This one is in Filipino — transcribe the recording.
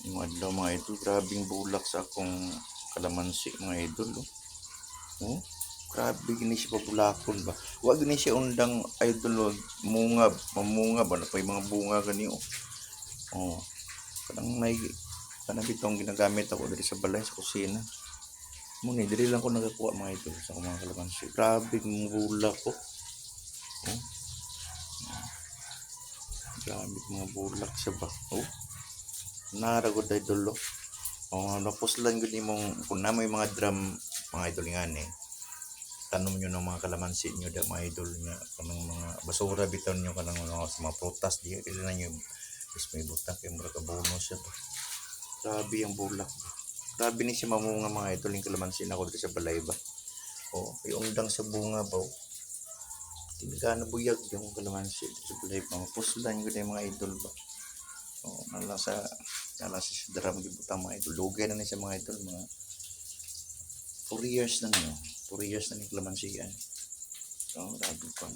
Yung adlaw mga idol, grabing bulak sa akong kalamansi mga idol. Oh. Oh, grabe gini siya pabulakon ba. Wag gini siya undang idol, wag munga, mamunga ba na pa yung mga bunga gani oh. Oh, kanang may kanang bitong ginagamit ako diri sa balay sa kusina. Muna, diri lang ko nagakuha mga idol sa akong mga kalamansi. Grabe ng bulak ko. Oh, grabe mga bulak siya ba. Oh, naragod idol oh. Oh, napuslan gud imong kung na may mga drum mga idol nga ni. Tanom nyo ng mga kalamansi nyo da mga idol nga kanang mga basura bitaw nyo kanang mga sa mga prutas di dili na nyo is may butang kay mura ka bonus siya ba. Grabe ang bulak. Grabe ni si mamunga mga idol yung kalamansi na ko dito sa balay ba. Oh, yung undang sa bunga ba. Oh. Hindi ka nabuyag yung kalamansi dito sa balay ba. Puslan ko na yung mga idol ba. Oh, nala sa drum gibutang mga idol. Lugay na ni sa mga idol mga 4 years na niyo. 4 years na ni kalamansi yan. Oh, grabe pa.